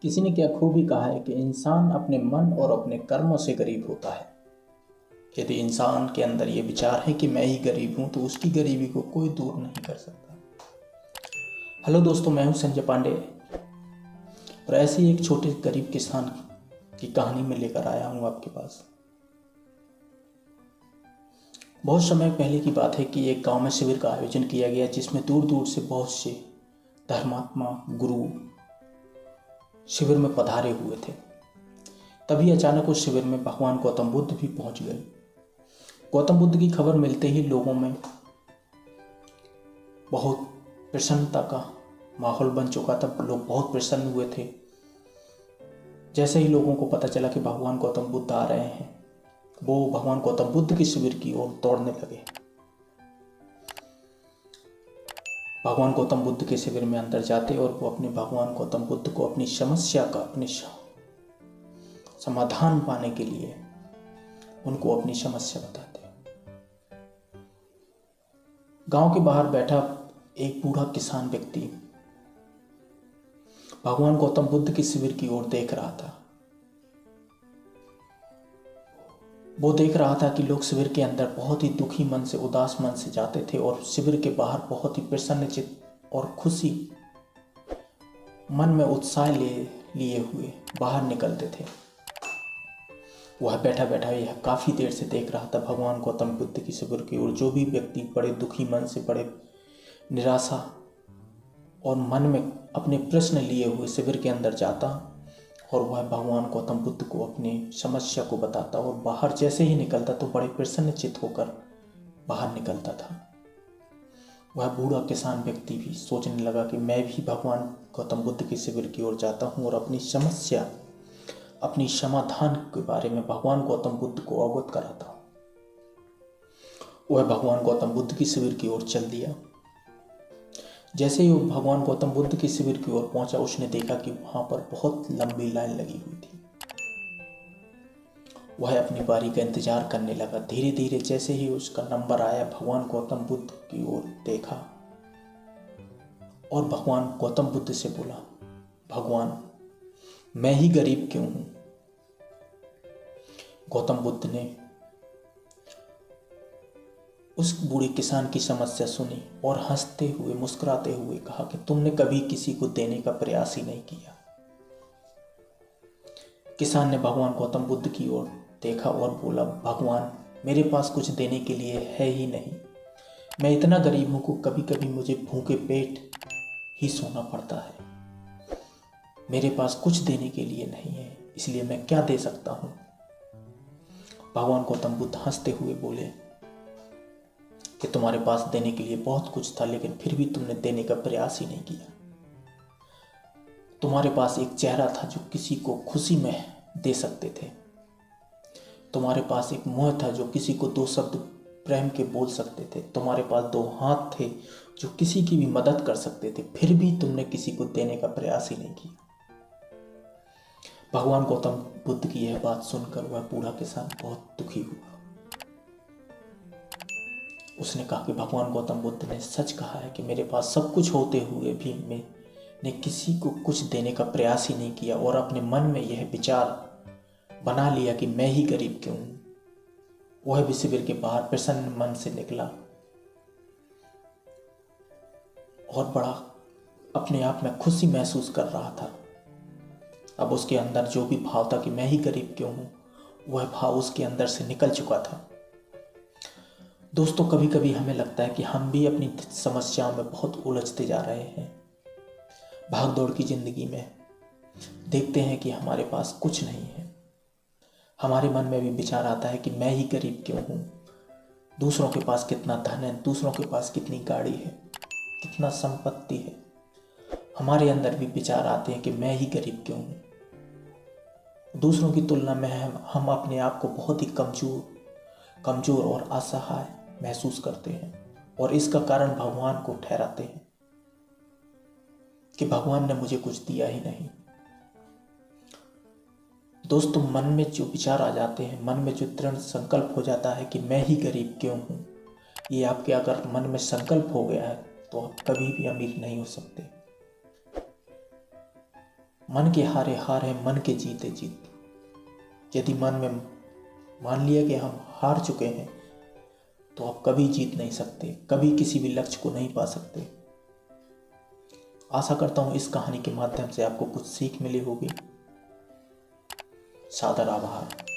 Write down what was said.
किसी ने क्या खूबी कहा है कि इंसान अपने मन और अपने कर्मों से गरीब होता है। यदि इंसान के अंदर ये विचार है कि मैं ही गरीब हूँ तो उसकी गरीबी को कोई दूर नहीं कर सकता। हेलो दोस्तों, मैं हूँ संजय पांडे और ऐसे ही एक छोटे गरीब किसान की कहानी में लेकर आया हूँ आपके पास। बहुत समय पहले की बात है कि एक गांव में शिविर का आयोजन किया गया, जिसमें दूर दूर से बहुत से धर्मात्मा गुरु शिविर में पधारे हुए थे। तभी अचानक उस शिविर में भगवान गौतम बुद्ध भी पहुंच गए। गौतम बुद्ध की खबर मिलते ही लोगों में बहुत प्रसन्नता का माहौल बन चुका था। लोग बहुत प्रसन्न हुए थे। जैसे ही लोगों को पता चला कि भगवान गौतम बुद्ध आ रहे हैं, वो भगवान गौतम बुद्ध के शिविर की ओर दौड़ने लगे। भगवान गौतम बुद्ध के शिविर में अंदर जाते और वो अपने भगवान गौतम बुद्ध को अपनी समस्या का अपने समाधान पाने के लिए उनको अपनी समस्या बताते। गांव के बाहर बैठा एक बूढ़ा किसान व्यक्ति भगवान गौतम बुद्ध के शिविर की ओर देख रहा था। वो देख रहा था कि लोग शिविर के अंदर बहुत ही दुखी मन से, उदास मन से जाते थे और शिविर के बाहर बहुत ही प्रसन्नचित्त और खुशी मन में उत्साह लिए हुए बाहर निकलते थे। वह बैठा बैठा यह काफी देर से देख रहा था भगवान गौतम बुद्ध की शिविर की ओर। जो भी व्यक्ति बड़े दुखी मन से, बड़े निराशा और मन में अपने प्रश्न लिए हुए शिविर के अंदर जाता और वह भगवान गौतम बुद्ध को अपनी समस्या को बताता और बाहर जैसे ही निकलता तो बड़े प्रसन्नचित्त होकर बाहर निकलता था। वह बूढ़ा किसान व्यक्ति भी सोचने लगा कि मैं भी भगवान गौतम बुद्ध के शिविर की ओर जाता हूँ और अपनी समस्या, अपनी समाधान के बारे में भगवान गौतम बुद्ध को अवगत कराता हूँ। वह भगवान गौतम बुद्ध की शिविर की ओर चल दिया। जैसे ही वो भगवान गौतम बुद्ध के शिविर की ओर पहुंचा, उसने देखा कि वहां पर बहुत लंबी लाइन लगी हुई थी। वह अपनी बारी का इंतजार करने लगा। धीरे धीरे जैसे ही उसका नंबर आया, भगवान गौतम बुद्ध की ओर देखा और भगवान गौतम बुद्ध से बोला, भगवान, मैं ही गरीब क्यों हूं? गौतम बुद्ध ने उस बूढ़े किसान की समस्या सुनी और हंसते हुए, मुस्कुराते हुए कहा कि तुमने कभी किसी को देने का प्रयास ही नहीं किया। किसान ने भगवान गौतम बुद्ध की ओर देखा और बोला, भगवान, मेरे पास कुछ देने के लिए है ही नहीं। मैं इतना गरीब हूं कि कभी कभी मुझे भूखे पेट ही सोना पड़ता है। मेरे पास कुछ देने के लिए नहीं है, इसलिए मैं क्या दे सकता हूं? भगवान गौतम बुद्ध हंसते हुए बोले कि तुम्हारे पास देने के लिए बहुत कुछ था, लेकिन फिर भी तुमने देने का प्रयास ही नहीं किया। तुम्हारे पास एक चेहरा था जो किसी को खुशी में दे सकते थे। तुम्हारे पास एक मुंह था जो किसी को दो शब्द प्रेम के बोल सकते थे। तुम्हारे पास दो हाथ थे जो किसी की भी मदद कर सकते थे, फिर भी तुमने किसी को देने का प्रयास ही नहीं किया। भगवान गौतम बुद्ध की यह बात सुनकर वह बूढ़ा किसान बहुत दुखी हुआ। उसने कहा कि भगवान गौतम बुद्ध ने सच कहा है कि मेरे पास सब कुछ होते हुए भी मैंने किसी को कुछ देने का प्रयास ही नहीं किया और अपने मन में यह विचार बना लिया कि मैं ही गरीब क्यों हूं। वह भी शिविर के बाहर प्रसन्न मन से निकला और बड़ा अपने आप में खुशी महसूस कर रहा था। अब उसके अंदर जो भी भाव था कि मैं ही गरीब क्यों हूं, वह भाव उसके अंदर से निकल चुका था। दोस्तों, कभी कभी हमें लगता है कि हम भी अपनी समस्याओं में बहुत उलझते जा रहे हैं। भाग दौड़ की जिंदगी में देखते हैं कि हमारे पास कुछ नहीं है। हमारे मन में भी विचार आता है कि मैं ही गरीब क्यों हूँ। दूसरों के पास कितना धन है, दूसरों के पास कितनी गाड़ी है, कितना संपत्ति है। हमारे अंदर भी विचार आते हैं कि मैं ही गरीब क्यों हूँ। दूसरों की तुलना में हम अपने आप को बहुत ही कमजोर और असहाय महसूस करते हैं और इसका कारण भगवान को ठहराते हैं कि भगवान ने मुझे कुछ दिया ही नहीं। दोस्तों, मन में जो विचार आ जाते हैं, मन में जो दृढ़ संकल्प हो जाता है कि मैं ही गरीब क्यों हूं, ये आपके अगर मन में संकल्प हो गया है तो आप कभी भी अमीर नहीं हो सकते। मन के हारे हार है, मन के जीते जीत। यदि मन में मान लिया कि हम हार चुके हैं तो आप कभी जीत नहीं सकते, कभी किसी भी लक्ष्य को नहीं पा सकते। आशा करता हूं इस कहानी के माध्यम से आपको कुछ सीख मिली होगी। सादर आभार।